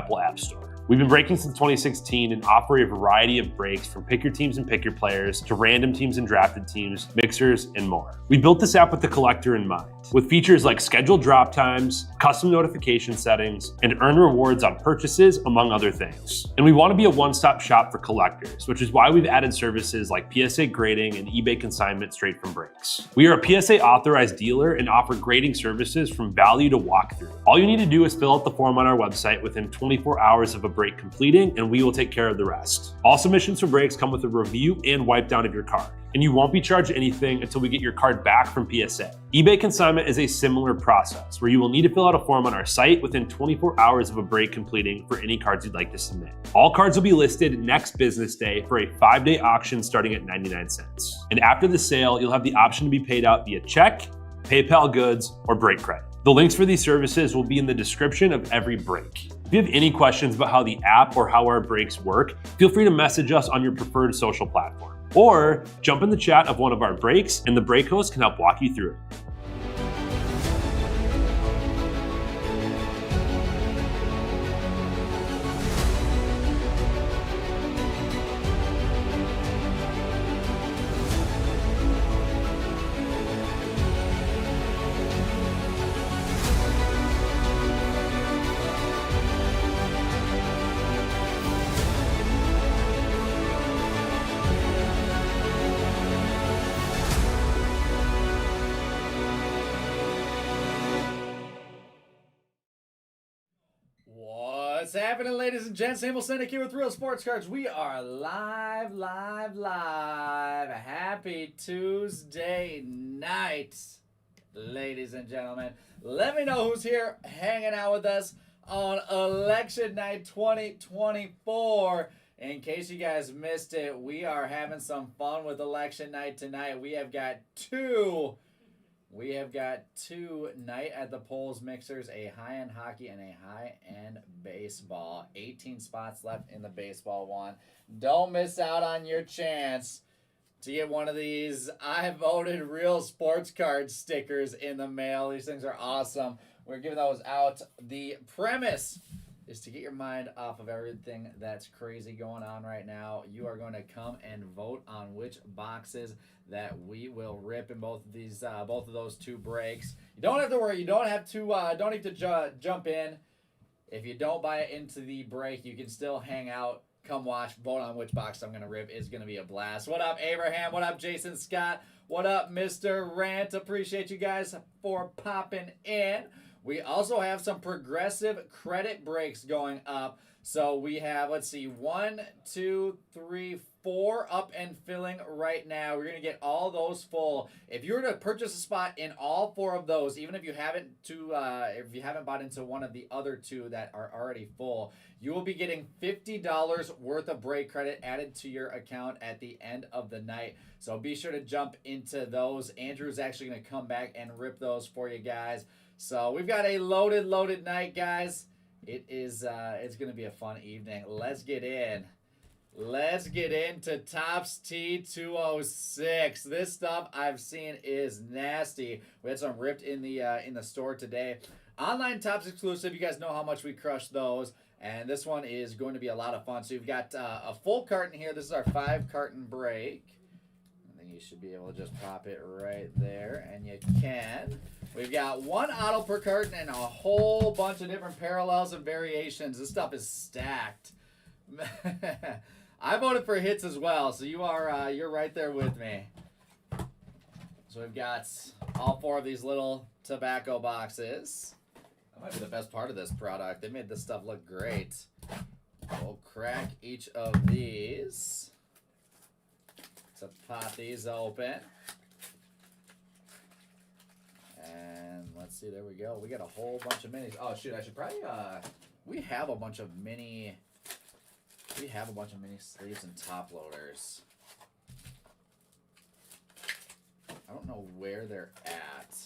Apple App Store. We've been breaking since 2016 and offer a variety of breaks from pick your teams and pick your players to random teams and drafted teams, mixers, and more. We built this app with the collector in mind, with features like scheduled drop times, custom notification settings, and earn rewards on purchases, among other things. And we want to be a one-stop shop for collectors, which is why we've added services like PSA grading and eBay consignment straight from breaks. We are a PSA authorized dealer and offer grading services from value to walkthrough. All you need to do is fill out the form on our website within 24 hours of a break completing, and we will take care of the rest. All submissions for breaks come with a review and wipe down of your card, and you won't be charged anything until we get your card back from PSA. eBay consignment is a similar process where you will need to fill out a form on our site within 24 hours of a break completing for any cards you'd like to submit. All cards will be listed next business day for a 5-day auction starting at 99 cents. And after the sale, you'll have the option to be paid out via check, PayPal goods, or break credit. The links for these services will be in the description of every break. If you have any questions about how the app or how our breaks work, feel free to message us on your preferred social platform. Or jump in the chat of one of our breaks and the break host can help walk you through it. What's happening, ladies and gents? Emil Sennick here with Real Sports Cards. We are live. Happy Tuesday night, ladies and gentlemen. Let me know who's here hanging out with us on Election Night 2024. In case you guys missed it, we are having some fun with Election Night tonight. We have got two Night at the Polls mixers, a high-end hockey and a high-end baseball. 18 spots left in the baseball one. Don't miss out on your chance to get one of these I voted Real Sports Card stickers in the mail. These things are awesome. We're giving those out. The premise is to get your mind off of everything that's crazy going on right now. You are going to come and vote on which boxes that we will rip in both of those two breaks. You don't have to worry. You don't have to jump in. If you don't buy it into the break, you can still hang out, come watch, vote on which box I'm going to rip. It's going to be a blast. What up, Abraham? What up, Jason Scott? What up, Mr. Rant? Appreciate you guys for popping in. We also have some progressive credit breaks going up. So we have, 1, 2, 3, 4 up and filling right now. We're going to get all those full. If you were to purchase a spot in all 4 of those, even if you haven't bought into one of the other 2 that are already full, you will be getting $50 worth of break credit added to your account at the end of the night. So be sure to jump into those. Andrew's actually going to come back and rip those for you guys. So we've got a loaded night, guys. It's going to be a fun evening. Let's get in. Let's get into Topps T206. This stuff I've seen is nasty. We had some ripped in the store today. Online Topps exclusive. You guys know how much we crush those. And this one is going to be a lot of fun. So you've got a full carton here. This is our 5-carton break. I think you should be able to just pop it right there. And you can. We've got 1 auto per carton and a whole bunch of different parallels and variations. This stuff is stacked. I voted for hits as well, so you're right there with me. So we've got all 4 of these little tobacco boxes. That might be the best part of this product. They made this stuff look great. We'll crack each of these to pop these open. And let's see, there we go. We got a whole bunch of minis. Oh shoot, I should probably we have a bunch of mini sleeves and top loaders. I don't know where they're at.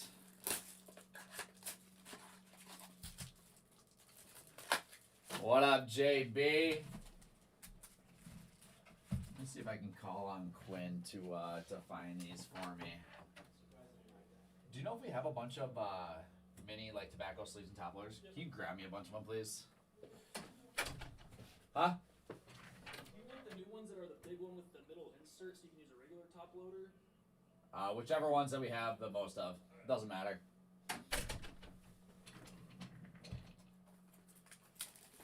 What up, JB? Let me see if I can call on Quinn to find these for me. Do you know if we have a bunch of mini tobacco sleeves and top loaders? Can you grab me a bunch of them, please? Huh? You want the new ones that are the big one with the middle insert so you can use a regular top loader? Whichever ones that we have the most of. Doesn't matter.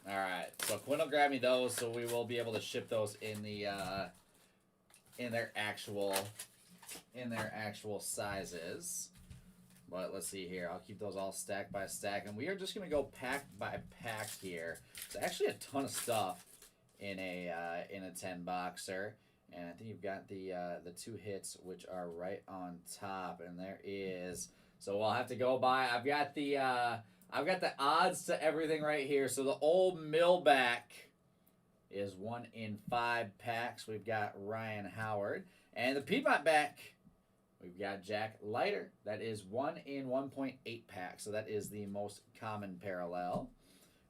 Alright, so Quinn will grab me those, so we will be able to ship those in the in their actual sizes. But let's see here. I'll keep those all stack by stack, and we are just gonna go pack by pack here. There's actually a ton of stuff in a 10-boxer, and I think you've got the 2 hits which are right on top, and there is. So we'll have to go by. I've got the odds to everything right here. So the old millback is 1 in 5 packs. We've got Ryan Howard. And the Piedmont back, we've got Jack Leiter. That is 1 in 1.8 packs. So that is the most common parallel.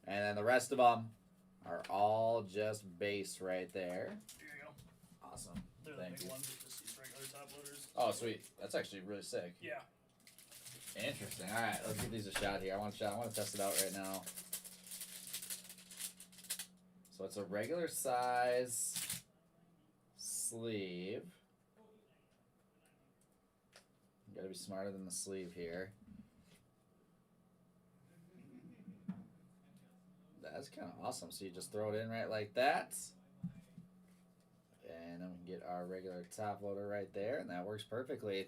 And then the rest of them are all just base right there. Here you go. Awesome. They're Thank the big you. ones with just these regular top loaders. Oh, sweet. That's actually really sick. Yeah. Interesting. All right, let's give these a shot here. I want to test it out right now. So it's a regular size sleeve. You gotta be smarter than the sleeve here. That's kind of awesome. So you just throw it in right like that. And then we can get our regular top loader right there, and that works perfectly.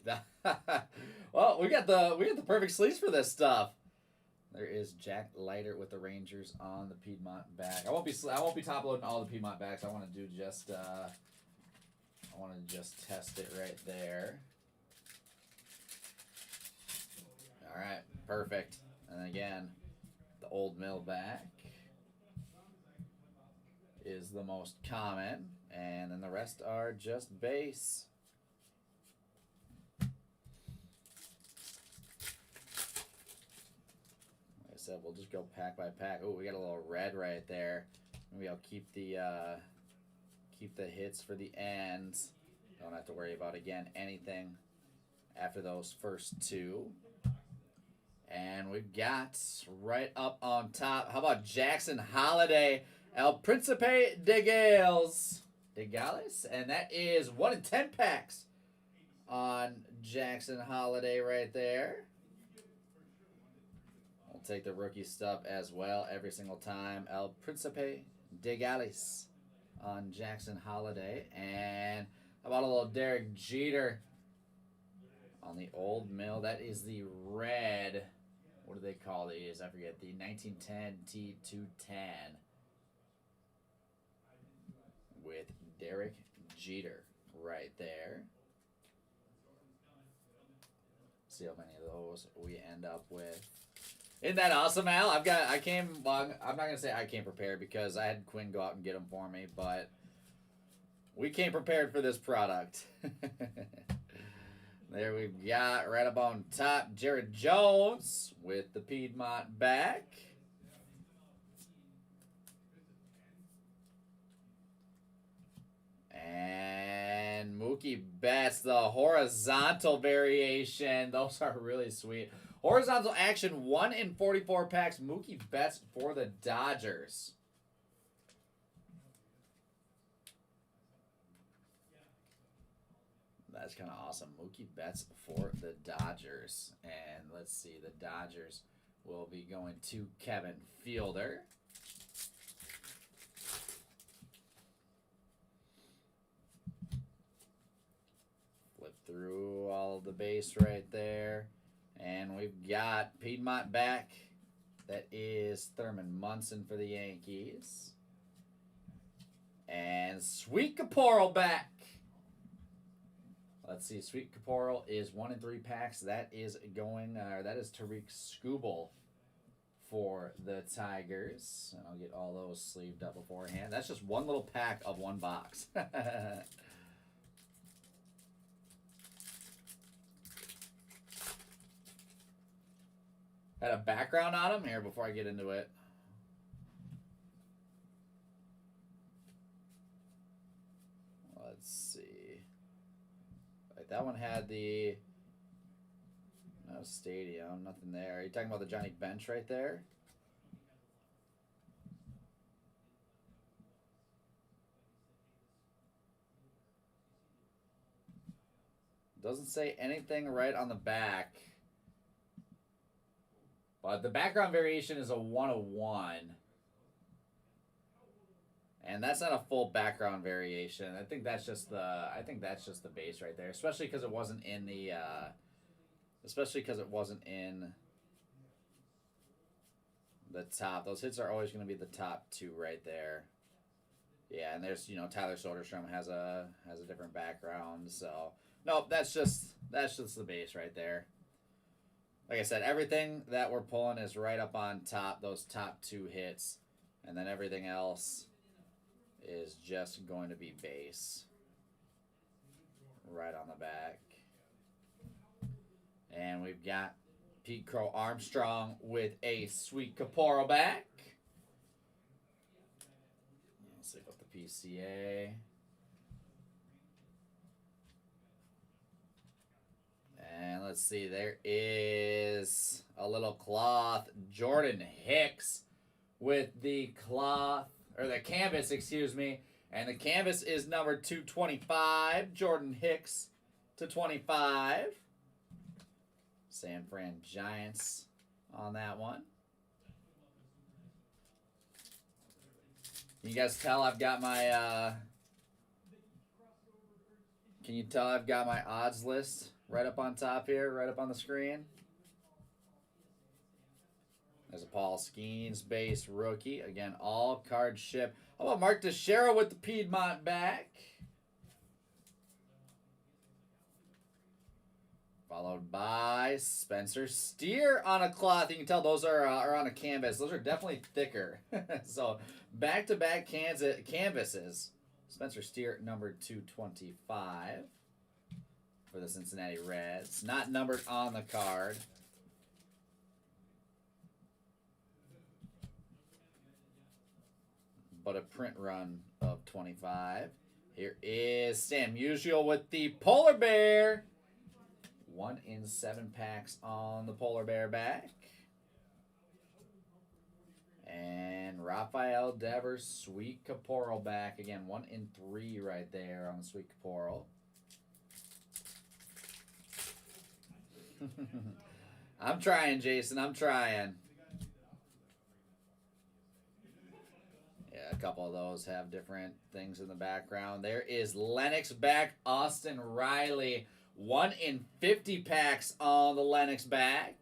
Well, we got the perfect sleeves for this stuff. There is Jack Leiter with the Rangers on the Piedmont back. I won't be top loading all the Piedmont backs. I want to do just test it right there. All right, perfect. And again, the old mill back is the most common, and then the rest are just base. Like I said, we'll just go pack by pack. Oh, we got a little red right there. Maybe I'll keep the hits for the ends. Don't have to worry about again anything after those first 2. And we've got right up on top. How about Jackson Holiday? El Principe de Gales. De Gales? And that is 1 in 10 packs on Jackson Holiday right there. We'll take the rookie stuff as well every single time. El Principe de Gales on Jackson Holiday. And how about a little Derek Jeter on the old mill? That is the red. What do they call these? I forget. The 1910 T210 with Derek Jeter right there. See how many of those we end up with. Isn't that awesome, Al? I'm not gonna say I came prepared because I had Quinn go out and get them for me, but we came prepared for this product. There we've got right up on top Jared Jones with the Piedmont back. And Mookie Betts, the horizontal variation. Those are really sweet. Horizontal action, 1 in 44 packs. Mookie Betts for the Dodgers. That's kind of awesome. Mookie Betts for the Dodgers. And let's see, the Dodgers will be going to Kevin Fielder. Flip through all of the base right there. And we've got Piedmont back. That is Thurman Munson for the Yankees. And Sweet Caporal back. Let's see. Sweet Caporal is 1 in 3 packs. That is Tariq Skubal for the Tigers. And I'll get all those sleeved up beforehand. That's just one little pack of one box. Had a background on them here before I get into it. Let's see. Like that one had the no stadium, nothing there. Are you talking about the Johnny Bench right there? doesn't say anything right on the back. But the background variation is a 101. And that's not a full background variation. I think that's just the base right there, especially because it wasn't in the the top. Those hits are always going to be the top 2 right there. Yeah, and there's, Tyler Soderstrom has a different background, so nope, that's just the base right there. Like I said, everything that we're pulling is right up on top, those top 2 hits, and then everything else is just going to be base right on the back. And we've got Pete Crow Armstrong with a sweet Caporo back. Let's see about the PCA. And let's see, there is a little cloth Jordan Hicks with the cloth, or the canvas, excuse me. And the canvas is number 225, Jordan Hicks /25. San Fran Giants on that one. You guys tell I've got my, can you tell I've got my odds list right up on top here, right up on the screen? There's a Paul Skeens base rookie. Again, all card ship. How about Mark Teixeira with the Piedmont back? Followed by Spencer Steer on a cloth. You can tell those are on a canvas. Those are definitely thicker. So back-to-back canvases. Spencer Steer, number 225 for the Cincinnati Reds. Not numbered on the card. But a print run of 25. Here is Sam Musial with the Polar Bear. 1 in 7 packs on the Polar Bear back. And Rafael Devers, Sweet Caporal back. Again, 1 in 3 right there on the Sweet Caporal. I'm trying, Jason. I'm trying. Yeah, a couple of those have different things in the background. There is Lennox back, Austin Riley. 1 in 50 packs on the Lennox back.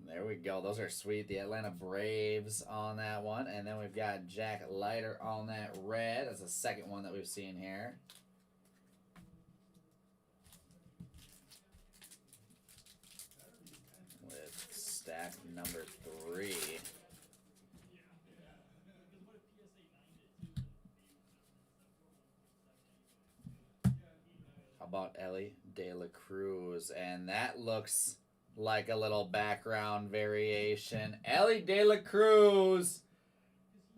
There we go. Those are sweet. The Atlanta Braves on that one. And then we've got Jack Leiter on that red. That's the second one that we've seen here. With stack number 3. About Ellie De La Cruz, and that looks like a little background variation. Ellie De La Cruz,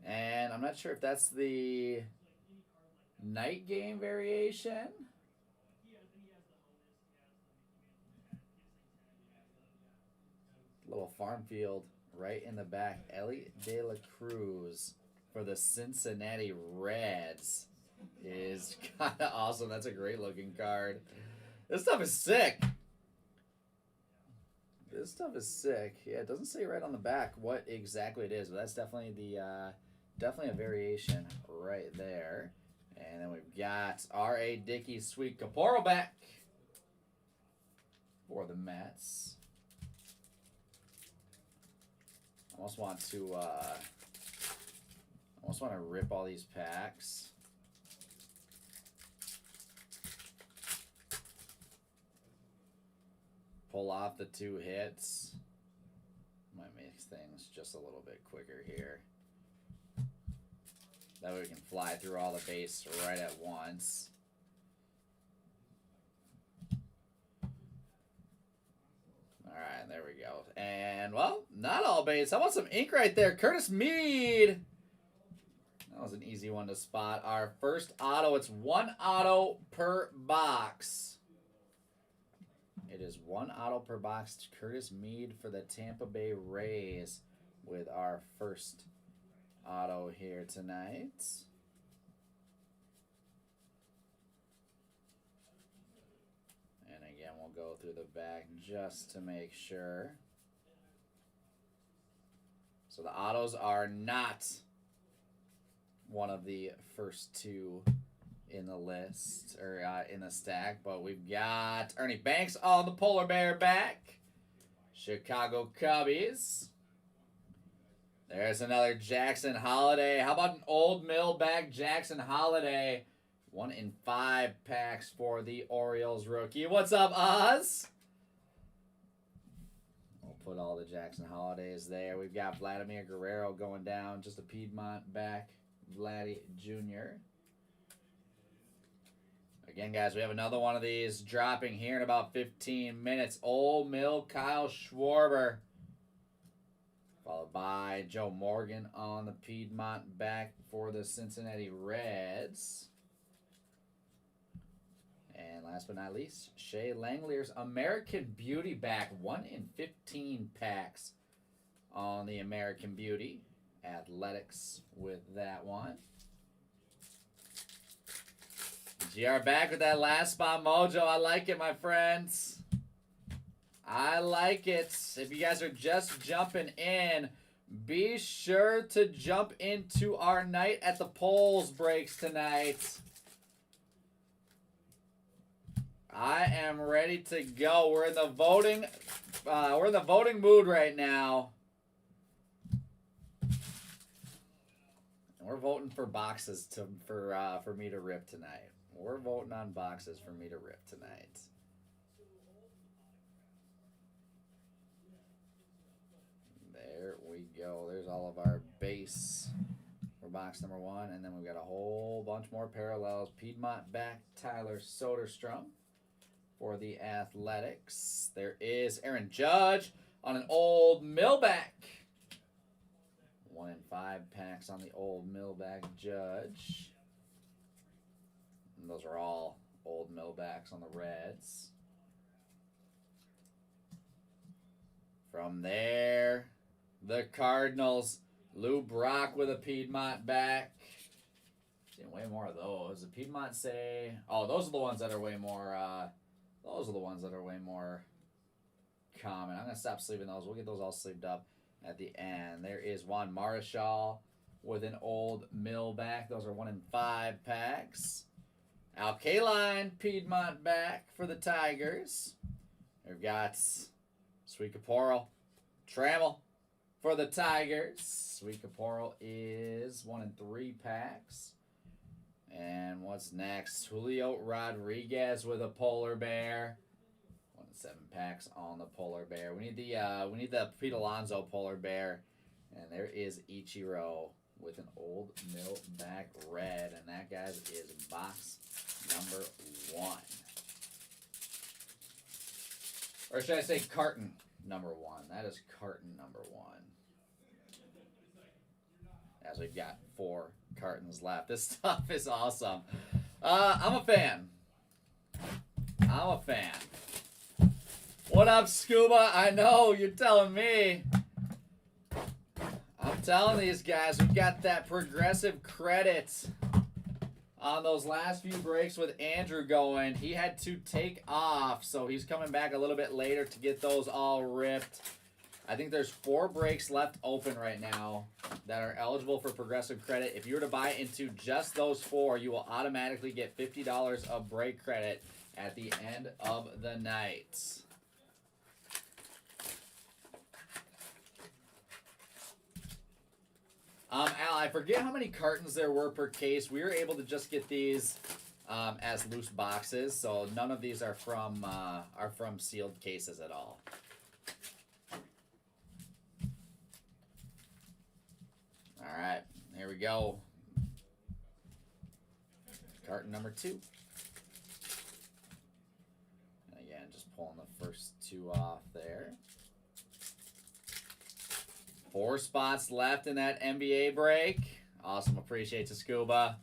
and I'm not sure if that's the night game variation. Little farm field right in the back. Ellie De La Cruz for the Cincinnati Reds is kind of awesome. That's a great looking card. This stuff is sick. This stuff is sick. Yeah, it doesn't say right on the back what exactly it is, but that's definitely the definitely a variation right there. And then we've got R.A. Dickey Sweet Caporal back for the Mets. I almost want to rip all these packs. Pull off the 2 hits. Might make things just a little bit quicker here. That way we can fly through all the base right at once. Alright, there we go. And, well, not all base. How about some ink right there? Curtis Mead. That was an easy one to spot. Our first auto. It's 1 auto per box. It is 1 auto per box. Curtis Mead for the Tampa Bay Rays with our first auto here tonight. through the back just to make sure. So the autos are not one of the first two in the list, or in the stack, but we've got Ernie Banks on the Polar Bear back. Chicago Cubbies. There's another Jackson Holiday. How about an Old Mill back Jackson Holiday? 1 in 5 packs for the Orioles rookie. What's up, Oz? We'll put all the Jackson Holidays there. We've got Vladimir Guerrero going down. Just a Piedmont back. Vladdy Jr. Again, guys, we have another one of these dropping here in about 15 minutes. Old Mill Kyle Schwarber. Followed by Joe Morgan on the Piedmont back for the Cincinnati Reds. And last but not least, Shea Langley's American Beauty back. 1 in 15 packs on the American Beauty. Athletics with that one. GR back with that last spot mojo. I like it, my friends. I like it. If you guys are just jumping in, be sure to jump into our Night at the Polls breaks tonight. I am ready to go. We're in the voting mood right now. And we're voting for boxes for me to rip tonight. We're voting on boxes for me to rip tonight. There we go. There's all of our base for box number 1. And then we've got a whole bunch more parallels. Piedmont back, Tyler Soderstrom for the Athletics. There is Aaron Judge on an Old Millback. 1 in 5 packs on the Old Millback Judge. And those are all Old Millbacks on the Reds. From there, the Cardinals. Lou Brock with a Piedmont back. Seeing way more of those. The Piedmont say... Oh, those are the ones that are way more... those are the ones that are way more common. I'm going to stop sleeving those. We'll get those all sleeved up at the end. There is Juan Marichal with an Old Mill back. Those are 1 in 5 packs. Al Kaline Piedmont back for the Tigers. We've got Sweet Caporal Trammell for the Tigers. Sweet Caporal is 1 in 3 packs. And what's next? Julio Rodriguez with a Polar Bear. 1 in 7 packs on the Polar Bear. We need the Pete Alonso Polar Bear. And there is Ichiro with an Old Mill back red. And that, guys, is box number 1. Or should I say carton number 1? That is carton number 1. As we've got 4 cartons left. This stuff is awesome. I'm a fan. I'm a fan. What up, Scuba? I know, you're telling me. I'm telling these guys, we've got that progressive credit on those last few breaks with Andrew going. He had to take off, so he's coming back a little bit later to get those all ripped. I think there's 4 breaks left open right now that are eligible for progressive credit. If you were to buy into just those 4, you will automatically get $50 of break credit at the end of the night. Al, I forget how many cartons there were per case. We were able to just get these as loose boxes, so none of these are from sealed cases at all. All right, here we go. Carton number 2. And again, just pulling the first 2 off there. 4 spots left in that NBA break. Awesome, appreciate you, Scuba.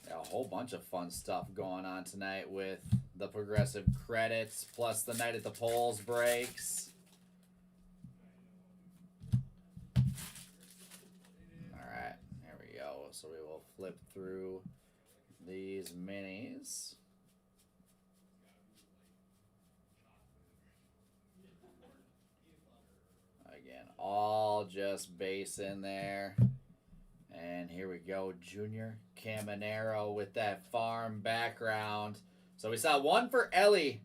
Got a whole bunch of fun stuff going on tonight with the progressive credits, plus the Night at the Polls breaks. So we will flip through these minis. all just base in there. And here we go, Junior Caminero with that farm background. So we saw one for Ellie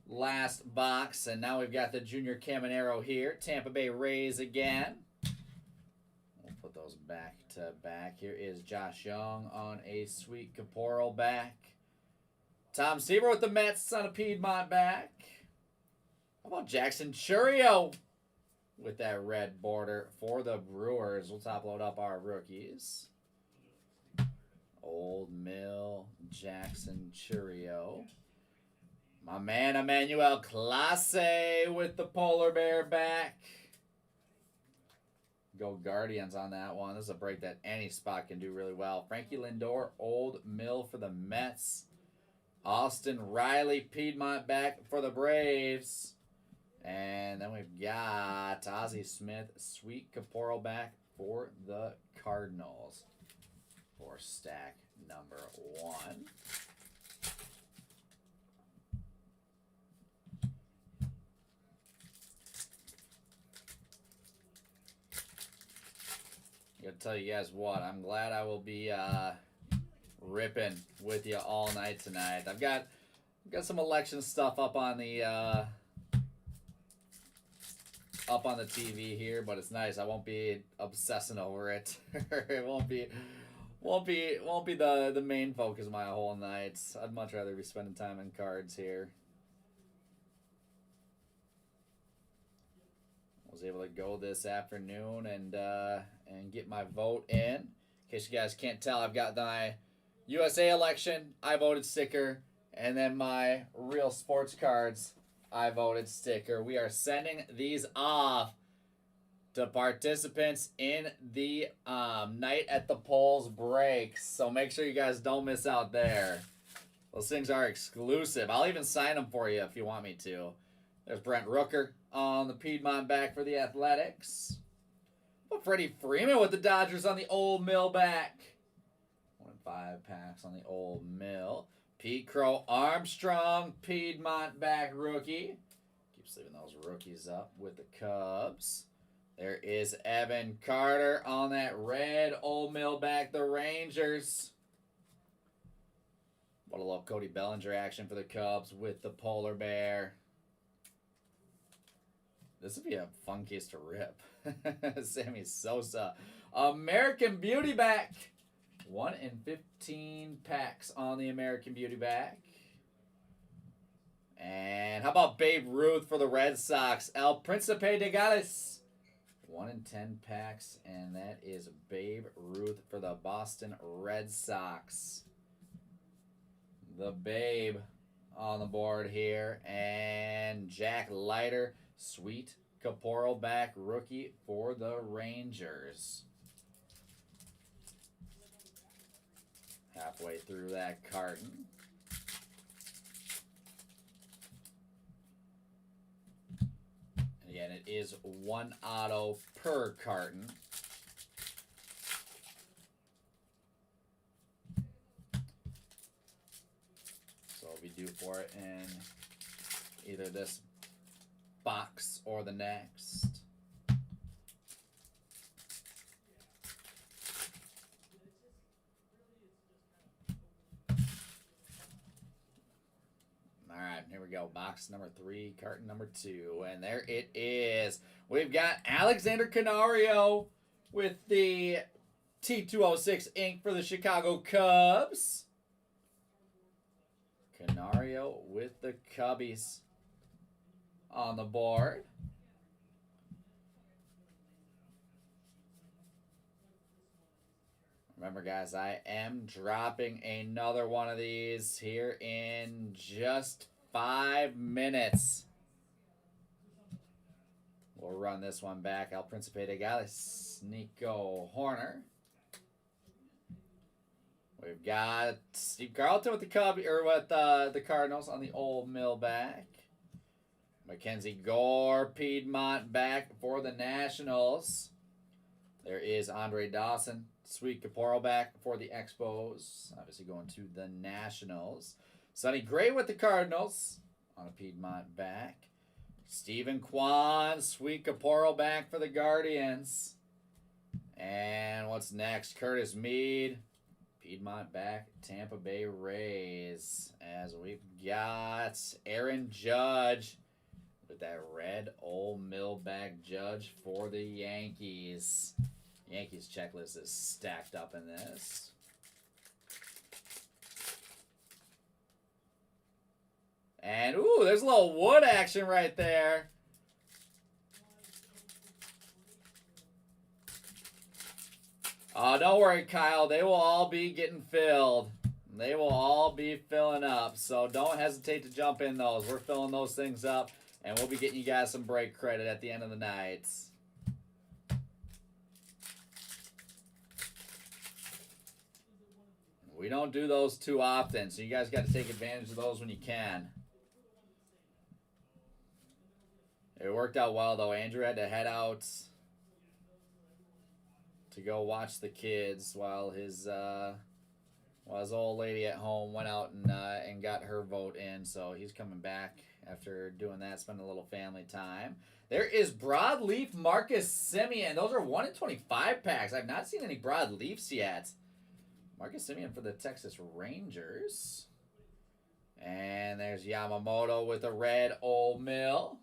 last box, and now we've got the Junior Caminero here. Tampa Bay Rays again. We'll put those back to back. Here is Josh Young on a sweet Caporal back. Tom Seaver with the Mets on a Piedmont back. How about Jackson Churio with that red border for the Brewers? We'll top load up our rookies. Old Mill, Jackson Churio. My man Emmanuel Clase with the Polar Bear back. Go Guardians on that one. This is a break that any spot can do really well. Frankie Lindor, Old Mill for the Mets. Austin Riley, Piedmont back for the Braves. And then we've got Ozzie Smith, Sweet Caporal back for the Cardinals. For stack number 1. I gotta tell you guys what, I'm glad I will be ripping with you all night tonight. I've got some election stuff up on the TV here, but it's nice. I won't be obsessing over it. It won't be the main focus of my whole night. I'd much rather be spending time in cards here. I was able to go this afternoon and get my vote in. In case you guys can't tell, I've got my USA election, I voted sticker, and then my real sports cards, I voted sticker. We are sending these off to participants in the Night at the Polls breaks. So make sure you guys don't miss out there. Those things are exclusive. I'll even sign them for you if you want me to. There's Brent Rooker on the Piedmont back for the Athletics. But Freddie Freeman with the Dodgers on the Old Mill back. 1 in 5 packs on the Old Mill. Pete Crow Armstrong, Piedmont back rookie. Keeps leaving those rookies up with the Cubs. There is Evan Carter on that red Old Mill back, the Rangers. What a little Cody Bellinger action for the Cubs with the Polar Bear. This would be a fun case to rip. Sammy Sosa. American Beauty back. 1 in 15 packs on the American Beauty back. And how about Babe Ruth for the Red Sox? El Principe de Gales. 1 in 10 packs, and that is Babe Ruth for the Boston Red Sox. The Babe on the board here. And Jack Leiter, Sweet Caporal back rookie for the Rangers. Halfway through that carton. And again, it is 1 auto per carton. So we'll be due for it in either this box or the next. All right, here we go. Box number 3, carton number 2, and there it is. We've got Alexander Canario with the T206 ink for the Chicago Cubs. Canario with the Cubbies on the board. Remember, guys, I am dropping another one of these here in just 5 minutes. We'll run this one back. El Principe de Gales, Nico Horner. We've got Steve Carlton with the the Cardinals on the Old Mill back. Mackenzie Gore, Piedmont back for the Nationals. There is Andre Dawson, Sweet Caporal back for the Expos. Obviously going to the Nationals. Sonny Gray with the Cardinals on a Piedmont back. Stephen Kwan, Sweet Caporal back for the Guardians. And what's next? Curtis Mead, Piedmont back, Tampa Bay Rays. As we've got Aaron Judge with that red Ole Mill back Judge for the Yankees. Yankees checklist is stacked up in this. And, ooh, there's a little wood action right there. Oh, don't worry, Kyle. They will all be getting filled. They will all be filling up. So don't hesitate to jump in those. We're filling those things up. And we'll be getting you guys some break credit at the end of the night. We don't do those too often. So you guys got to take advantage of those when you can. It worked out well, though. Andrew had to head out to go watch the kids while his old lady at home went out and got her vote in. So he's coming back after doing that, spending a little family time. There is Broadleaf Marcus Semien. Those are 1 in 25 packs. I've not seen any Broadleafs yet. Marcus Semien for the Texas Rangers. And there's Yamamoto with a red Ole Mill.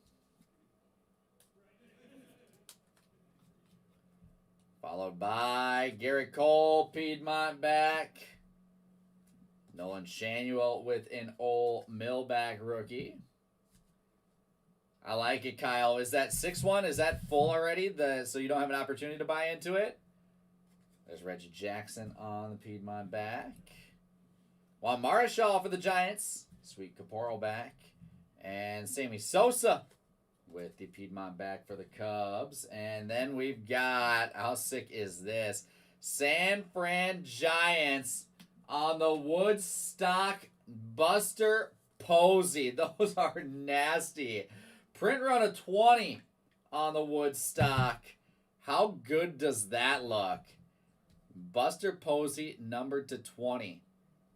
Followed by Garrett Cole, Piedmont back. Nolan Shanuel with an Ole Mill back rookie. I like it, Kyle. Is that 6-1? Is that full already? So you don't have an opportunity to buy into it? There's Reggie Jackson on the Piedmont back. Juan Marichal for the Giants. Sweet Caporal back. And Sammy Sosa with the Piedmont back for the Cubs. And then we've got, how sick is this? San Fran Giants on the Woodstock Buster Posey. Those are nasty. Print run of 20 on the Woodstock. How good does that look? Buster Posey numbered to 20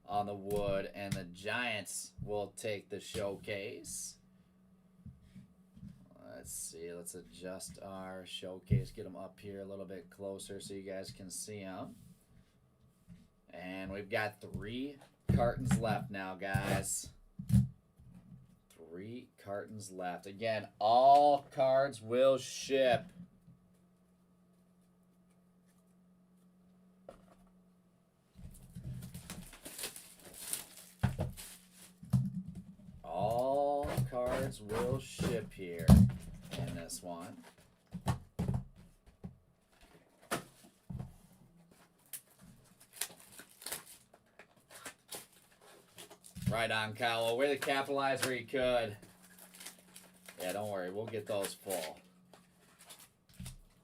on the wood. And the Giants will take the showcase. Let's see. Let's adjust our showcase. Get them up here a little bit closer so you guys can see them. And we've got 3 cartons left now, guys. 3 cartons left. Again, all cards will ship. All cards will ship here in this one. Right on, Kyle. Way to capitalize where you could. Yeah, don't worry. We'll get those full.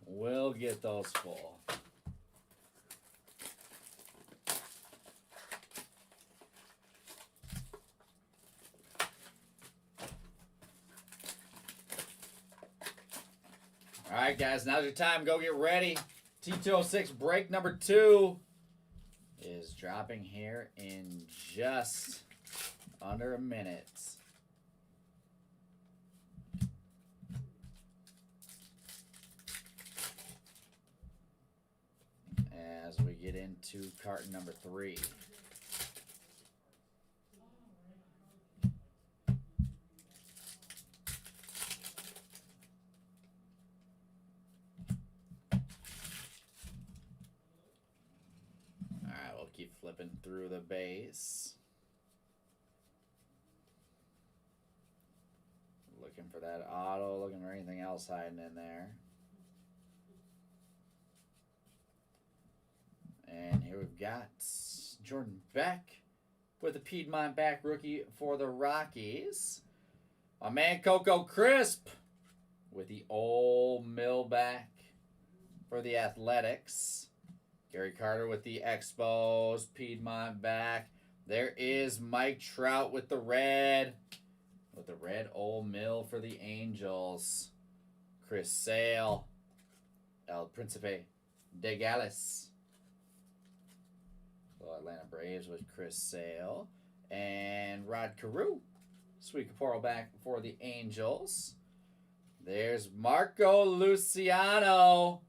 We'll get those full. All right, guys. Now's your time. Go get ready. T206 break number 2 is dropping here in just under a minute. As we get into carton number 3. All right, we'll keep flipping through the base. Looking for that auto, looking for anything else hiding in there. And here we've got Jordan Beck with a Piedmont back rookie for the Rockies. My man Coco Crisp with the Ole Mill back for the Athletics. Gary Carter with the Expos, Piedmont back. There is Mike Trout with the red Ole Mill for the Angels. Chris Sale, El Principe de Gales. Atlanta Braves with Chris Sale. And Rod Carew, Sweet Caporal back for the Angels. There's Marco Luciano.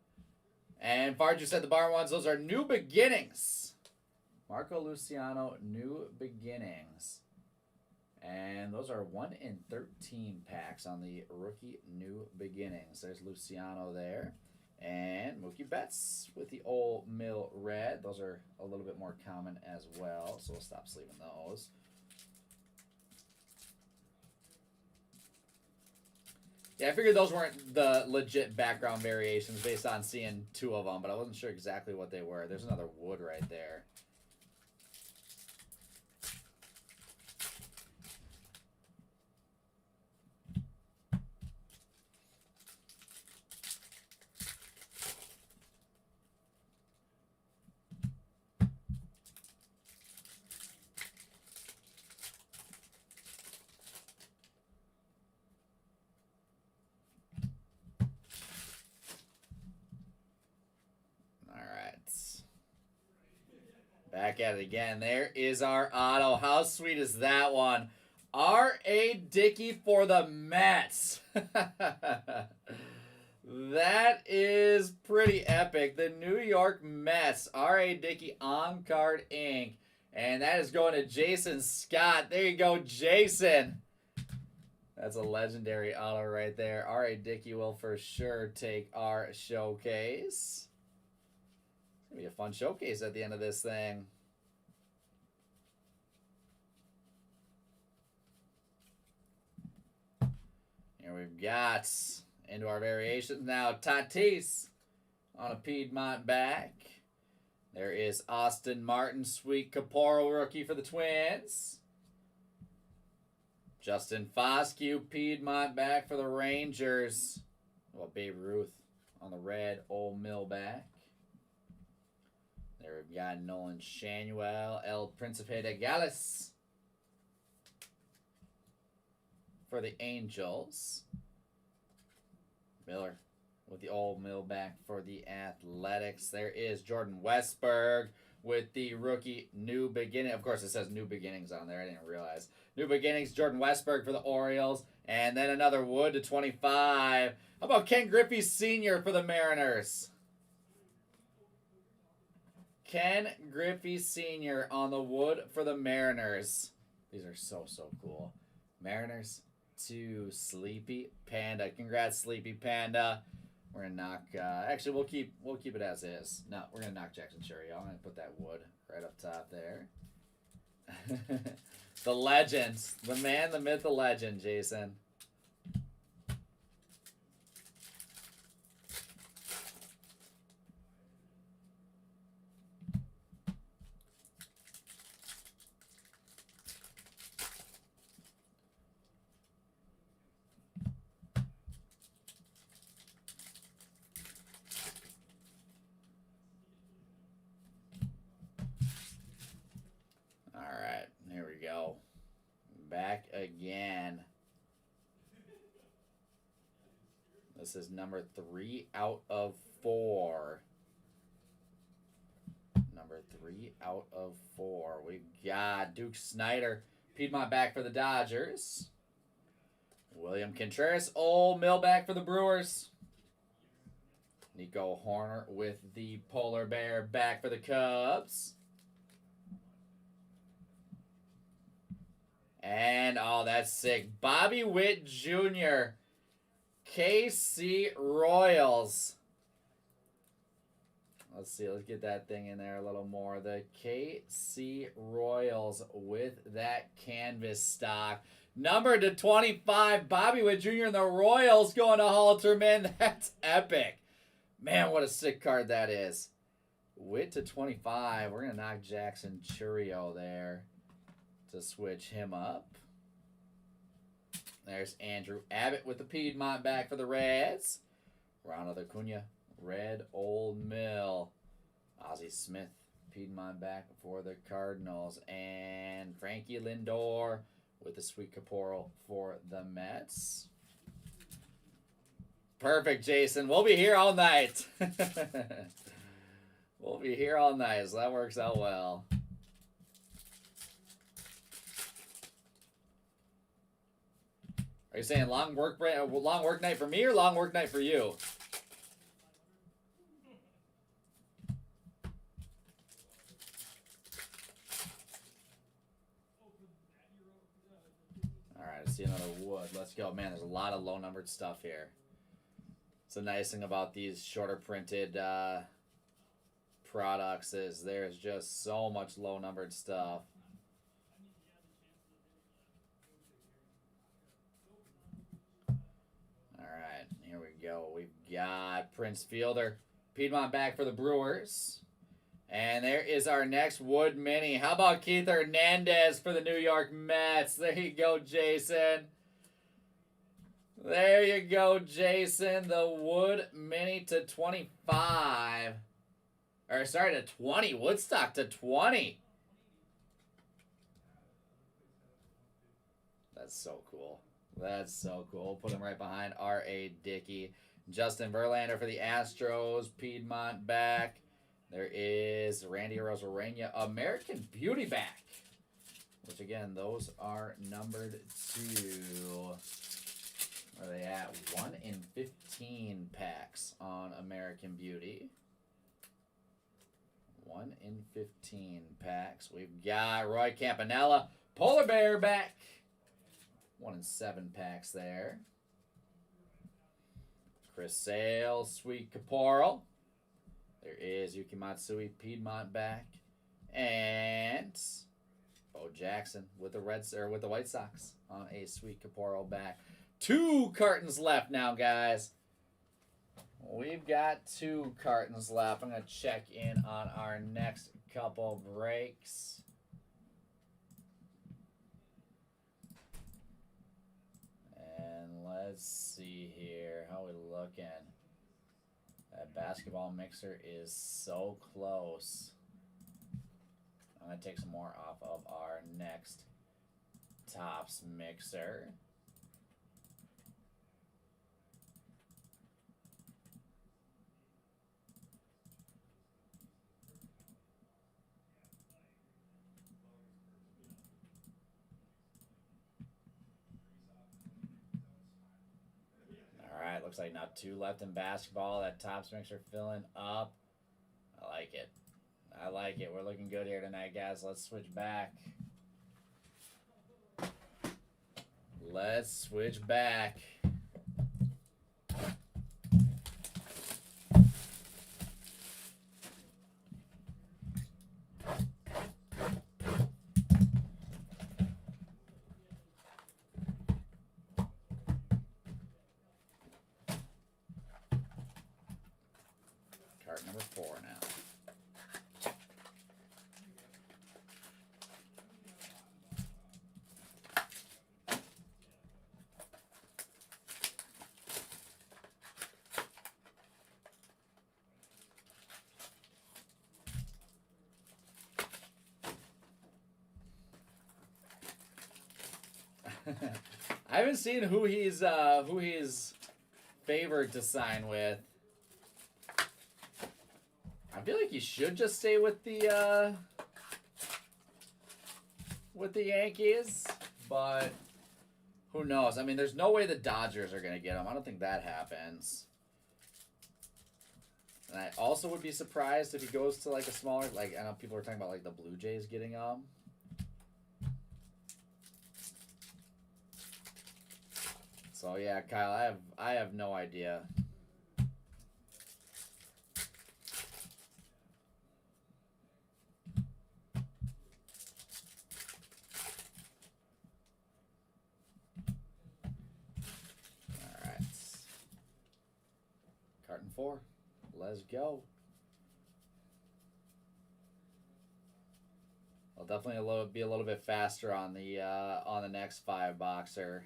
And Farju said the barn ones, those are new beginnings. Marco Luciano, new beginnings. And those are 1 in 13 packs on the rookie new beginnings. There's Luciano there. And Mookie Betts with the Ole Mill red. Those are a little bit more common as well, so we'll stop sleeving those. Yeah, I figured those weren't the legit background variations based on seeing 2 of them, but I wasn't sure exactly what they were. There's another wood right there. Back at it again. There is our auto. How sweet is that one? R.A. Dickey for the Mets. That is pretty epic. The New York Mets. R.A. Dickey on card ink. And that is going to Jason Scott. There you go, Jason. That's a legendary auto right there. R.A. Dickey will for sure take our showcase. It's going to be a fun showcase at the end of this thing. Here we've got into our variations now. Tatis on a Piedmont back. There is Austin Martin, Sweet Caporal rookie for the Twins. Justin Foscue, Piedmont back for the Rangers. Well, Babe Ruth on the red Ole Mill back. There we've got Nolan Shanuel, El Principe de Gales for the Angels. Miller with the Ole Mill back for the Athletics. There is Jordan Westberg with the rookie New Beginning. Of course, it says New Beginnings on there. I didn't realize. New Beginnings, Jordan Westberg for the Orioles. And then another wood to 25. How about Ken Griffey Sr. for the Mariners? Ken Griffey Sr. on the wood for the Mariners. These are so, so cool. Mariners to Sleepy Panda. Congrats, Sleepy Panda. We're gonna knock. Actually, we'll keep it as is. No, we're gonna knock Jackson Churio. I'm gonna put that wood right up top there. The legend, the man, the myth, the legend, Jason. Back again. This is number 3 out of 4. Number 3 out of 4. We've got Duke Snider, Piedmont back for the Dodgers. William Contreras, Ole Mill back for the Brewers. Nico Horner with the Polar Bear back for the Cubs. And, oh, that's sick. Bobby Witt Jr., KC Royals. Let's see, let's get that thing in there a little more. The KC Royals with that canvas stock. Number to 25, Bobby Witt Jr. and the Royals going to Halterman. That's epic. Man, what a sick card that is. Witt to 25. We're going to knock Jackson Churio there to switch him up. There's Andrew Abbott with the Piedmont back for the Reds. Ronald Acuna, red Ole Mill. Ozzie Smith, Piedmont back for the Cardinals. And Frankie Lindor with the Sweet Caporal for the Mets. Perfect, Jason. We'll be here all night. We'll be here all night, so that works out well. Are you saying long work night for me or long work night for you? All right, I see another wood. Let's go. Man, there's a lot of low-numbered stuff here. It's the nice thing about these shorter printed products is there's just so much low-numbered stuff. All right, here we go. We've got Prince Fielder, Piedmont back for the Brewers. And there is our next Wood Mini. How about Keith Hernandez for the New York Mets? There you go, Jason. There you go, Jason. The Wood Mini to 25. Or, sorry, to 20. Woodstock to 20. That's so cool. That's so cool. We'll put him right behind R.A. Dickey. Justin Verlander for the Astros. Piedmont back. There is Randy Arozarena, American Beauty back. Which, again, those are numbered to... Where are they at? 1 in 15 packs on American Beauty. 1 in 15 packs. We've got Roy Campanella, Polar Bear back. 1 in 7 packs there. Chris Sale, Sweet Caporal. There is Yuki Matsui, Piedmont back. And Bo Jackson with the White Sox on a Sweet Caporal back. 2 cartons left now, guys. We've got 2 cartons left. I'm going to check in on our next couple breaks. And let's see here. How we looking? That basketball mixer is so close. I'm going to take some more off of our next Topps mixer. Alright, looks like now 2 left in basketball. That Topps mixer filling up. I like it. I like it. We're looking good here tonight, guys. Let's switch back. Let's switch back. Card number 4 now. I haven't seen who he's favored to sign with. I feel like he should just stay with the Yankees, but who knows? I mean, there's no way the Dodgers are gonna get him. I don't think that happens. And I also would be surprised if he goes to like a smaller, like I know people are talking about like the Blue Jays getting him. So yeah, Kyle, I have no idea. All right. Carton 4. Let's go. I'll definitely be a little bit faster on the next 5-boxer.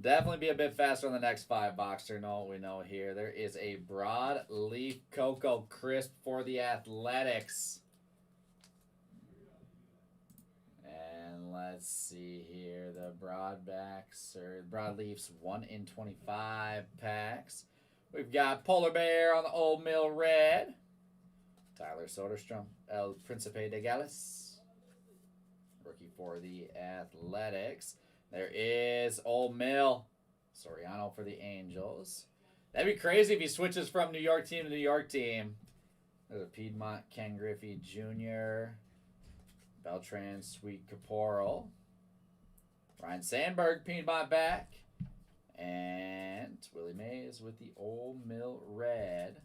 Definitely be a bit faster on the next 5-boxer. Know what we know here. There is a broadleaf Cocoa Crisp for the Athletics. And let's see here. The broadbacks or broadleafs 1 in 25 packs. We've got Polar Bear on the Old Mill Red. Tyler Soderstrom, El Principe de Gales. Rookie for the Athletics. There is Old Mill. Soriano for the Angels. That'd be crazy if he switches from New York team to New York team. There's a Piedmont Ken Griffey Jr. Beltran Sweet Caporal. Ryan Sandberg Piedmont back. And Willie Mays with the Old Mill Red.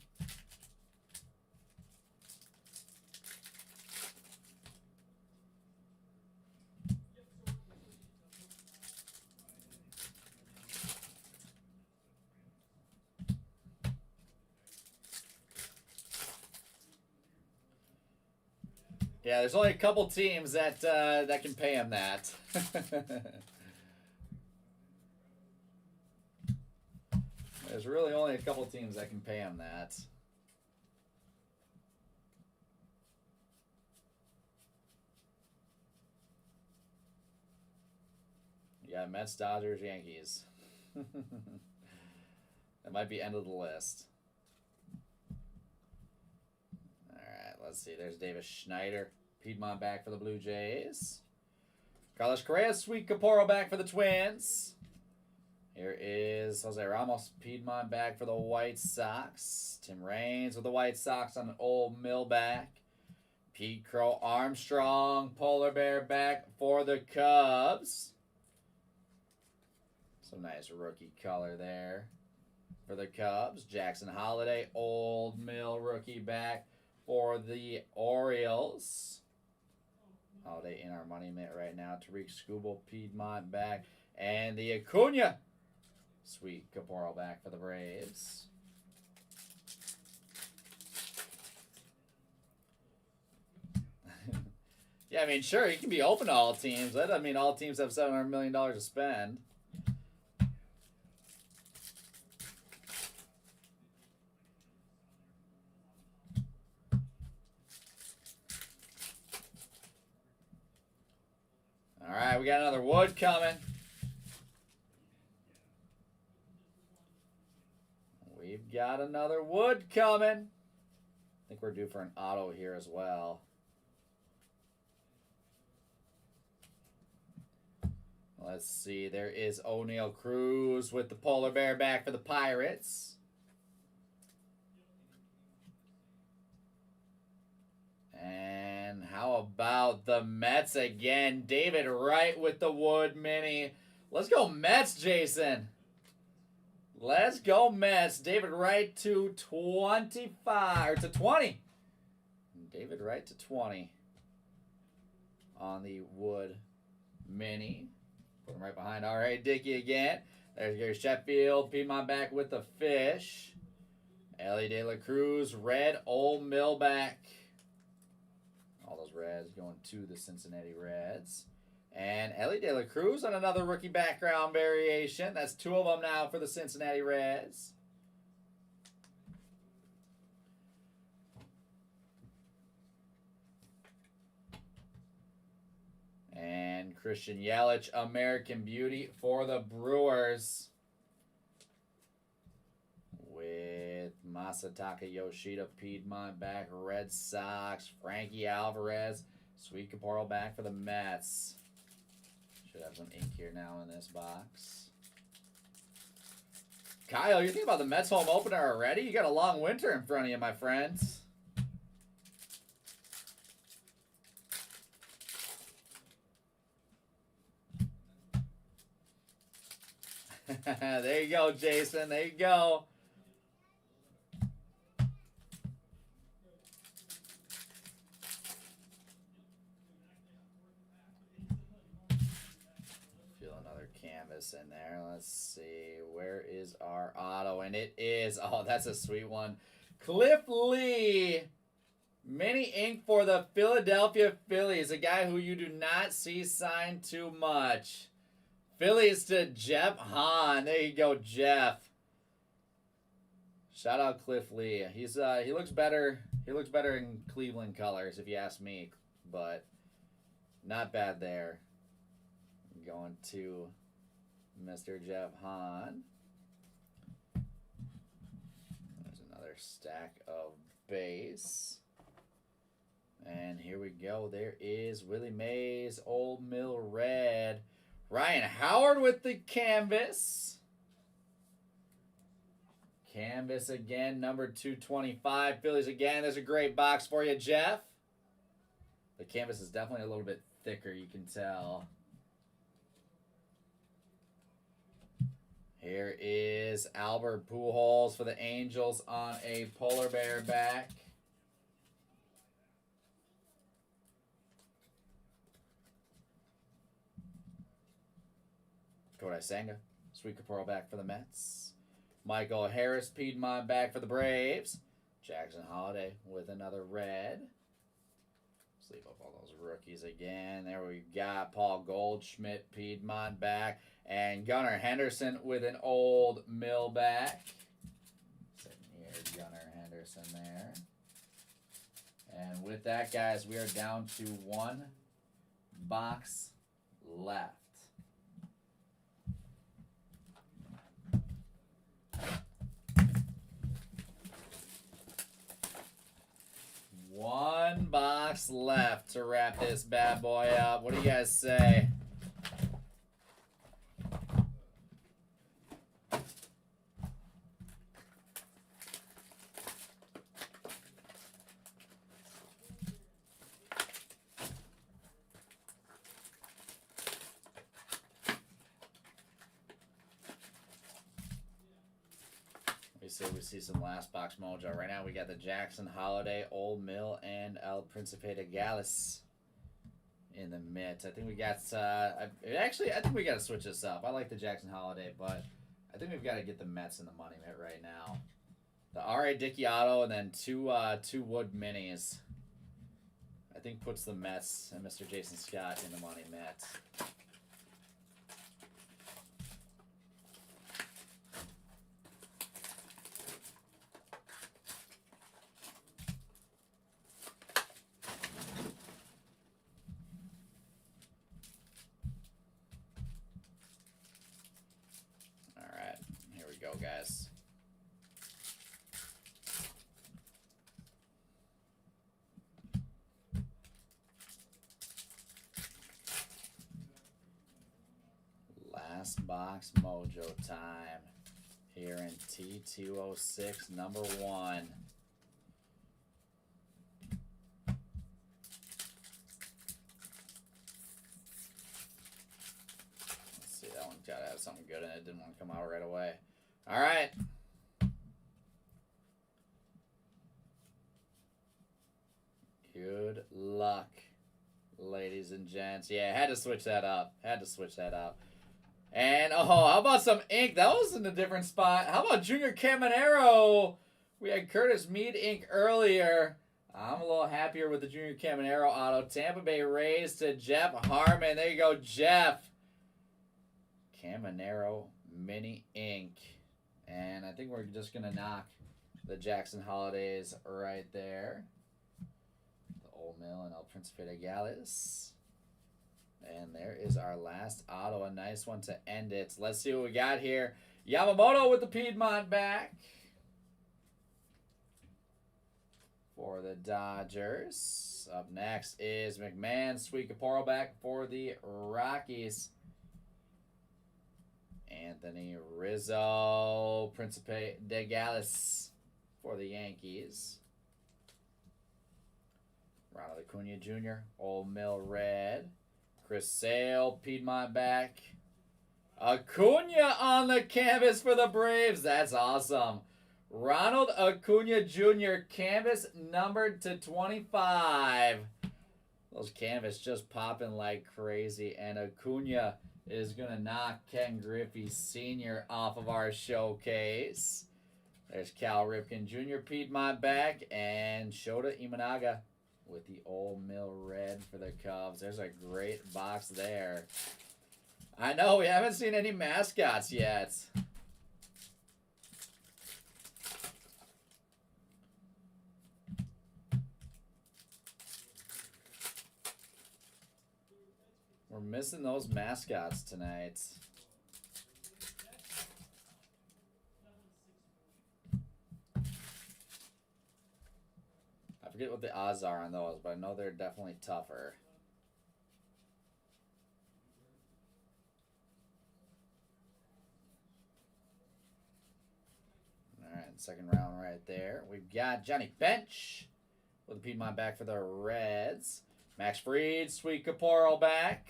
Yeah, there's only a couple teams that that can pay him that. There's really only a couple teams that can pay him that. Yeah, Mets, Dodgers, Yankees. That might be end of the list. Alright, let's see. There's Davis Schneider. Piedmont back for the Blue Jays. Carlos Correa, Sweet Caporal back for the Twins. Here is Jose Ramos, Piedmont back for the White Sox. Tim Raines with the White Sox on an Old Mill back. Pete Crow Armstrong, Polar Bear back for the Cubs. Some nice rookie color there for the Cubs. Jackson Holiday, Old Mill rookie back for the Orioles. Holiday in our money mint right now. Tariq Skubal, Piedmont back. And the Acuna, Sweet Caporal back for the Braves. Yeah, I mean, sure, he can be open to all teams. That doesn't mean all teams have $700 million to spend. All right, we got another Wood coming. We've got another Wood coming. I think we're due for an auto here as well. Let's see. There is O'Neal Cruz with the Polar Bear back for the Pirates. And how about the Mets again? David Wright with the Wood Mini. Let's go Mets, Jason. Let's go Mets. David Wright to 25 or to 20. David Wright to 20 on the Wood Mini. Put him right behind R.A. Dickey again. There's Gary Sheffield. Piedmont back with the Fish. Ellie De La Cruz, red Old Mill back. All those Reds going to the Cincinnati Reds. And Ellie De La Cruz on another rookie background variation. That's two of them now for the Cincinnati Reds. And Christian Yelich, American Beauty for the Brewers. With Masataka Yoshida, Piedmont back, Red Sox. Frankie Alvarez, Sweet Caporal back for the Mets. Should have some ink here now in this box. Kyle, you think about the Mets home opener already? You got a long winter in front of you, my friends. There you go, Jason. There you go. Feel another canvas in there. Let's see. Where is our auto? And it is. Oh, that's a sweet one. Cliff Lee. Mini ink for the Philadelphia Phillies. A guy who you do not see signed too much. Phillies to Jeff Hahn. There you go, Jeff. Shout out Cliff Lee. He's he looks better. He looks better in Cleveland colors, if you ask me. But not bad there. Going to Mr. Jeff Hahn. There's another stack of base. And here we go. There is Willie Mays, Old Mill Red. Ryan Howard with the canvas. Canvas again, number 225. Phillies again. There's a great box for you, Jeff. The canvas is definitely a little bit thicker, you can tell. Here is Albert Pujols for the Angels on a polar bear back. Kodai Senga, Sweet Caporo back for the Mets. Michael Harris, Piedmont back for the Braves. Jackson Holiday with another red. Sleeve up all those rookies again. There we got Paul Goldschmidt, Piedmont back. And Gunnar Henderson with an old mill back. Sitting here, Gunnar Henderson there. And with that, guys, we are down to one box left. One box left to wrap this bad boy up. What do you guys say? We see some last box mojo. Right now we got the Jackson Holiday, Old Mill, and El Principe de Gales in the mitt. I think we got, I think we got to switch this up. I like the Jackson Holiday, but I think we've got to get the Mets in the money mitt right now. The R.A. Dickey auto and then two wood minis. I think puts the Mets and Mr. Jason Scott in the money mitt. Guys. Last box mojo time here in T206 number 1. Let's see, that one's got to have something good in it. Didn't want to come out right away. All right. Good luck, ladies and gents. Yeah, had to switch that up. And, oh, how about some ink? That was in a different spot. How about Junior Caminero? We had Curtis Mead ink earlier. I'm a little happier with the Junior Caminero auto. Tampa Bay Rays to Jeff Harmon. There you go, Jeff. Caminero mini ink. And I think we're just going to knock the Jackson Holidays right there. The Old Mill and El Principe de Gales. And there is our last auto. A nice one to end it. Let's see what we got here. Yamamoto with the Piedmont back for the Dodgers. Up next is McMahon, Sweet Caporo back for the Rockies. Anthony Rizzo, Principe de Gales for the Yankees. Ronald Acuna Jr., Old Mill red. Chris Sale, Piedmont back. Acuna on the canvas for the Braves. That's awesome. Ronald Acuna Jr., canvas numbered to 25. Those canvas just popping like crazy. And Acuna is going to knock Ken Griffey Sr. off of our showcase. There's Cal Ripken Jr. Piedmont back. And Shota Imanaga with the Old Mill red for the Cubs. There's a great box there. I know, we haven't seen any mascots yet. We're missing those mascots tonight. I forget what the odds are on those, but I know they're definitely tougher. second round right there. We've got Johnny Bench with a Piedmont back for the Reds. Max Fried, Sweet Caporal back.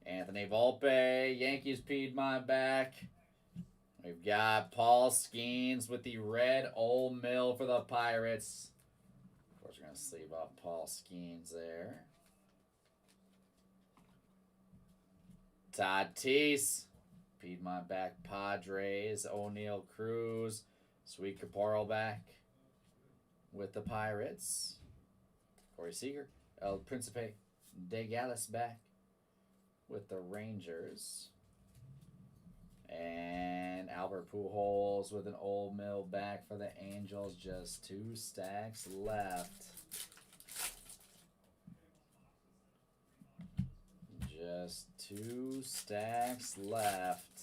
Anthony Volpe, Yankees Piedmont back. We've got Paul Skeens with the red Ole Mill for the Pirates. Of course, we're going to sleeve up Paul Skeens there. Tatis, Piedmont back, Padres. O'Neal Cruz, Sweet Caporal back with the Pirates. Corey Seager, El Principe de Gales back with the Rangers. And Albert Pujols with an Old Mill back for the Angels. Just 2 stacks left. Just 2 stacks left.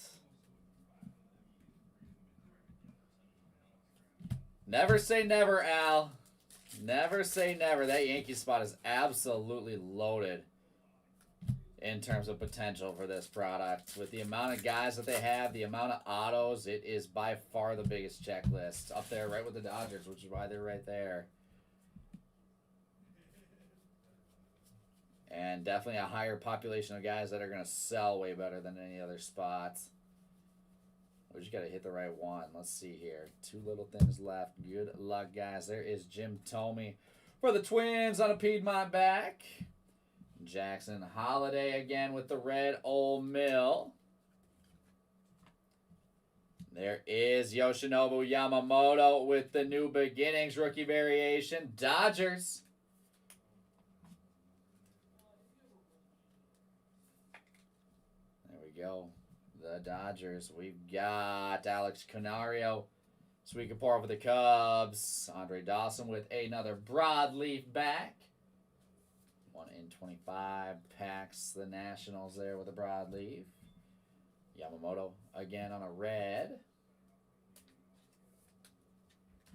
Never say never, Al. Never say never. That Yankee spot is absolutely loaded in terms of potential for this product. With the amount of guys that they have, the amount of autos, it is by far the biggest checklist. Up there right with the Dodgers, which is why they're right there. And definitely a higher population of guys that are going to sell way better than any other spot. We just got to hit the right one. Let's see here. 2 little things left. Good luck, guys. There is Jim Thome for the Twins on a Piedmont back. Jackson Holiday again with the red Ole Mill. There is Yoshinobu Yamamoto with the New Beginnings rookie variation. Dodgers. There we go. The Dodgers. We've got Alex Canario. Sweet Caporal for the Cubs. Andre Dawson with another broadleaf back. 1 in 25 packs. The Nationals there with a broadleaf. Yamamoto again on a red.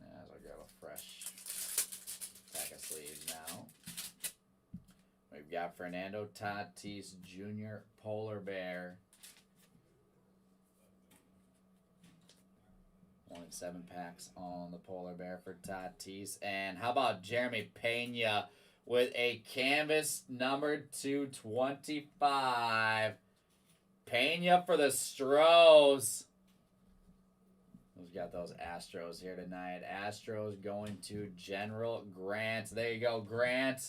As I grab a fresh pack of sleeves now. We've got Fernando Tatis Jr. Polar Bear. 1 in 7 packs on the Polar Bear for Tatis. And how about Jeremy Pena with a canvas number 225. Pena for the Stros. Who's got those Astros here tonight? Astros going to General Grant. There you go, Grant.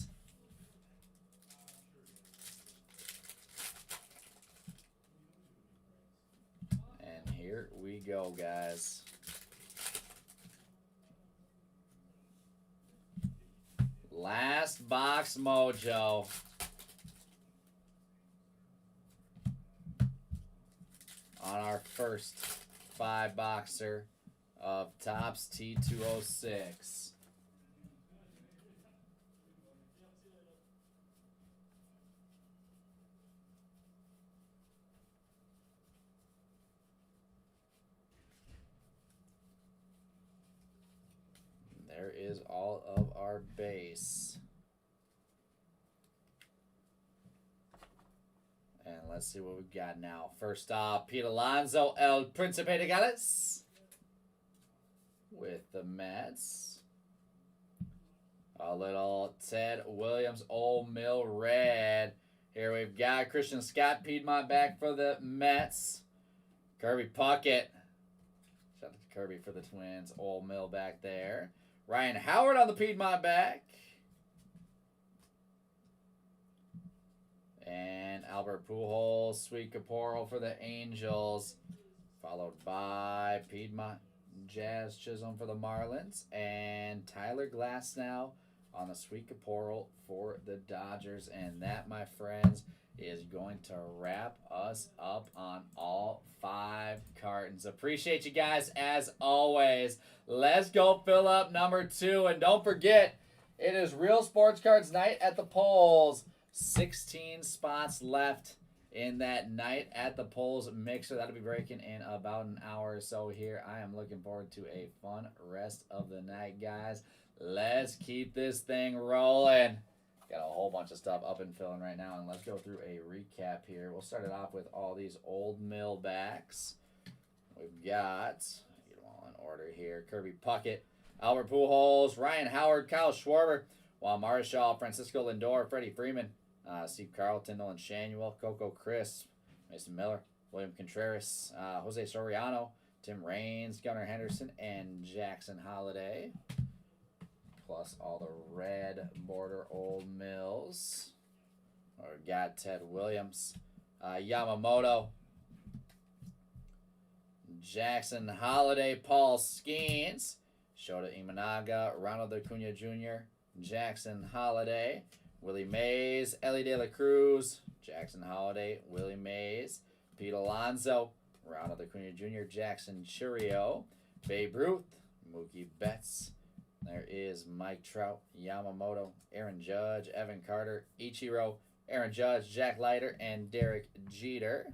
And here we go, guys. Last box mojo. On our first 5-boxer of Topps T206. There is all of our base. And let's see what we've got now. First off, Pete Alonso, El Principe de Gales with the Mets. A little Ted Williams Ole Mill red. Here we've got Christian Scott Piedmont back for the Mets. Kirby Puckett. Shout out to Kirby for the Twins. Ole Mill back there. Ryan Howard on the Piedmont back. And Albert Pujols, Sweet Caporal for the Angels. Followed by Piedmont Jazz Chisholm for the Marlins. And Tyler Glasnow on the Sweet Caporal for the Dodgers. And that, my friends, is going to wrap us up on all 5 cartons. Appreciate you guys as always. Let's go fill up number 2. And don't forget, it is Real Sports Cards night at the polls. 16 spots left in that night at the polls mixer. That'll be breaking in about an hour or so here. I am looking forward to a fun rest of the night, guys. Let's keep this thing rolling. Got a whole bunch of stuff up and filling right now, and let's go through a recap here. We'll start it off with all these Old Mill backs. We've got, get them all in order here. Kirby Puckett, Albert Pujols, Ryan Howard, Kyle Schwarber, Juan Marichal, Francisco Lindor, Freddie Freeman, Steve Carlton, Nolan Shanuel, Coco Crisp, Mason Miller, William Contreras, Jose Soriano, Tim Raines, Gunnar Henderson, and Jackson Holiday. Plus all the red border Old Mills. We got Ted Williams, Yamamoto, Jackson Holiday, Paul Skeens, Shota Imanaga, Ronald Acuna Jr., Jackson Holiday, Willie Mays, Ellie De La Cruz, Jackson Holiday, Willie Mays, Pete Alonso, Ronald Acuna Jr., Jackson Churio, Babe Ruth, Mookie Betts. There is Mike Trout, Yamamoto, Aaron Judge, Evan Carter, Ichiro, Aaron Judge, Jack Leiter, and Derek Jeter.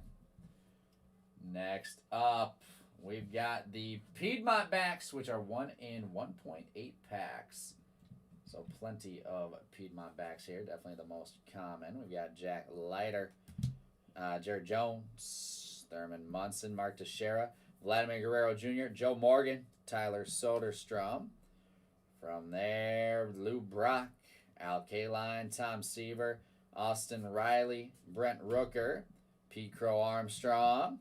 Next up, we've got the Piedmont backs, which are 1 in 1.8 packs. So plenty of Piedmont backs here. Definitely the most common. We've got Jack Leiter, Jared Jones, Thurman Munson, Mark Teixeira, Vladimir Guerrero Jr., Joe Morgan, Tyler Soderstrom. From there, Lou Brock, Al Kaline, Tom Seaver, Austin Riley, Brent Rooker, Pete Crow Armstrong,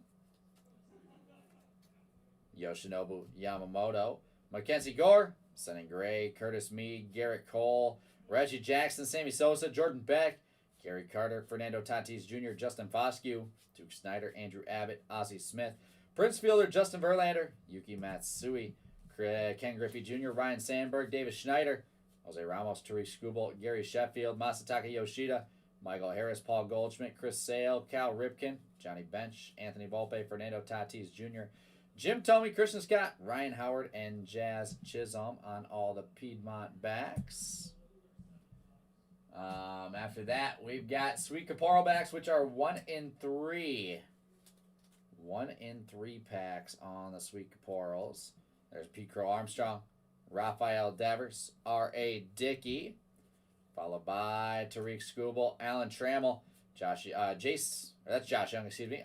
Yoshinobu Yamamoto, Mackenzie Gore, Sonny Gray, Curtis Meade, Garrett Cole, Reggie Jackson, Sammy Sosa, Jordan Beck, Gary Carter, Fernando Tatis Jr., Justin Foscue, Duke Snyder, Andrew Abbott, Ozzie Smith, Prince Fielder, Justin Verlander, Yuki Matsui, Ken Griffey Jr., Ryan Sandberg, David Schneider, Jose Ramos, Tariq Skubal, Gary Sheffield, Masataka Yoshida, Michael Harris, Paul Goldschmidt, Chris Sale, Cal Ripken, Johnny Bench, Anthony Volpe, Fernando Tatis Jr., Jim Thome, Christian Scott, Ryan Howard, and Jazz Chisholm on all the Piedmont backs. After that, we've got Sweet Caporro backs, which are 1 in 3. 1 in 3 packs on the Sweet Caporros. There's Pete Crow Armstrong, Rafael Devers, R.A. Dickey, followed by Tariq Skubal, Alan Trammell, Josh Young,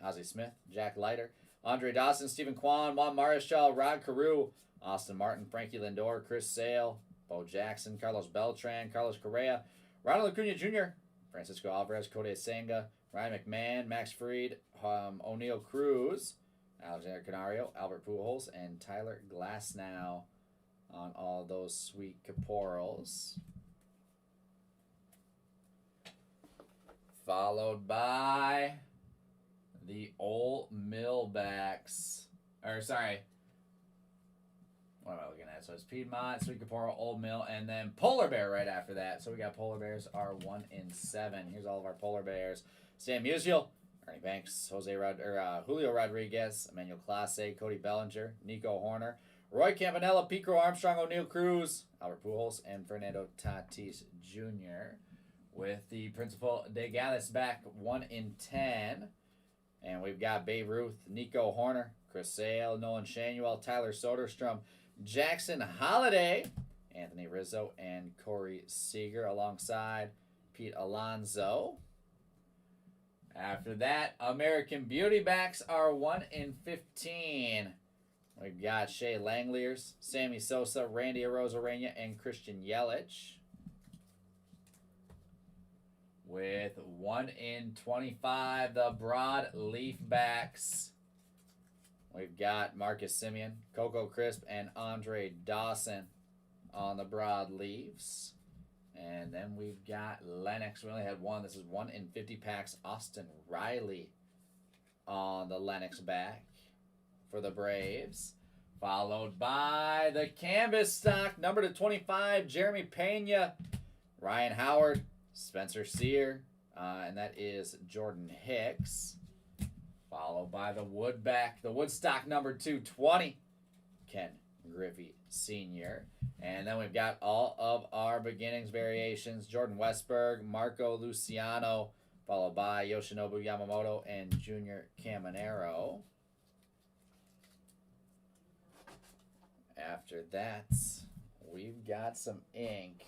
Ozzie Smith, Jack Leiter, Andre Dawson, Stephen Kwan, Juan Marichal, Rod Carew, Austin Martin, Frankie Lindor, Chris Sale, Bo Jackson, Carlos Beltran, Carlos Correa, Ronald Acuna Jr., Francisco Alvarez, Kodai Senga, Ryan McMahon, Max Fried, O'Neill Cruz, Alexander Canario, Albert Pujols, and Tyler Glasnow on all those Sweet Caporals. Followed by the Ole Mill backs. What am I looking at? So it's Piedmont, Sweet Caporro, Old Mill, and then Polar Bear right after that. So we got Polar Bears are 1 in 7. Here's all of our Polar Bears. Sam Musial, Ernie Banks, Julio Rodriguez, Emmanuel Clase, Cody Bellinger, Nico Horner, Roy Campanella, Pico Armstrong, O'Neill Cruz, Albert Pujols, and Fernando Tatis Jr. With the Principal de Gales back 1 in 10. And we've got Babe Ruth, Nico Horner, Chris Sale, Nolan Shanuel, Tyler Soderstrom, Jackson Holiday, Anthony Rizzo, and Corey Seager alongside Pete Alonso. After that, American Beauty backs are 1 in 15. We've got Shea Langeliers, Sammy Sosa, Randy Arozarena, and Christian Yelich. With 1 in 25, the broadleaf backs. We've got Marcus Semien, Coco Crisp, and Andre Dawson on the broadleaves. And then we've got Lennox. We only had one. This is 1 in 50 packs. Austin Riley on the Lennox back for the Braves. Followed by the canvas stock, number to 25, Jeremy Pena, Ryan Howard, Spencer Sear, and that is Jordan Hicks. Followed by the woodstock number 220, Ken Griffey Sr. And then we've got all of our beginnings variations, Jordan Westberg, Marco Luciano, followed by Yoshinobu Yamamoto and Junior Caminero. After that, we've got some ink.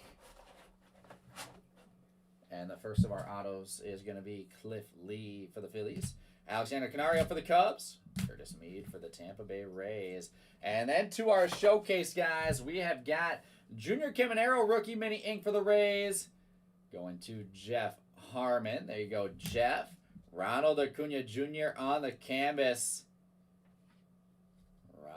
And the first of our autos is going to be Cliff Lee for the Phillies. Alexander Canario for the Cubs. Curtis Mead for the Tampa Bay Rays. And then to our showcase, guys, we have got Junior Caminero rookie mini ink for the Rays. Going to Jeff Harmon. There you go, Jeff. Ronald Acuna Jr. on the canvas.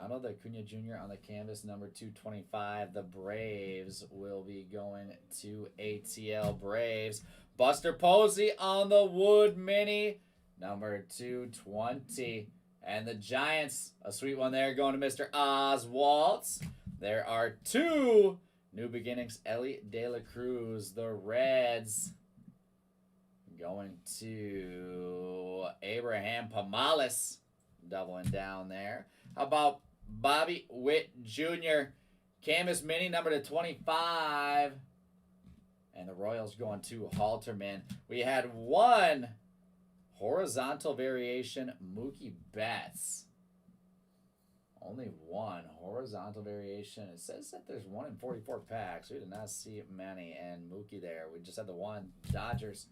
Ronald Acuna Jr. on the canvas, number 225. The Braves will be going to ATL Braves. Buster Posey on the wood mini, number 220. And the Giants, a sweet one there, going to Mr. Oswaltz. There are 2 new beginnings. Ellie De La Cruz, the Reds, going to Abraham Pomales, doubling down there. How about Bobby Witt Jr., canvas mini, number 225. And the Royals going to Halterman. We had 1 horizontal variation, Mookie Betts. Only 1 horizontal variation. It says that there's 1 in 44 packs. We did not see many. And Mookie there. We just had the 1. Dodgers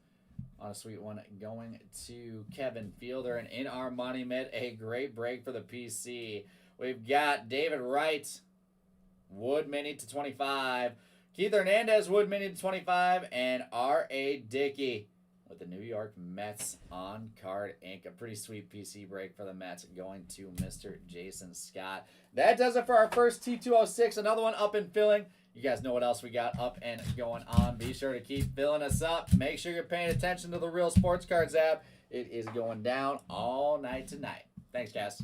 on a sweet one going to Kevin Fielder. And in our money mitt, a great break for the PC. We've got David Wright, wood mini to 25. Keith Hernandez, wood mini to 25. And R.A. Dickey with the New York Mets on card ink. A pretty sweet PC break for the Mets going to Mr. Jason Scott. That does it for our first T206. Another one up and filling. You guys know what else we got up and going on. Be sure to keep filling us up. Make sure you're paying attention to the Real Sports Cards app. It is going down all night tonight. Thanks, guys.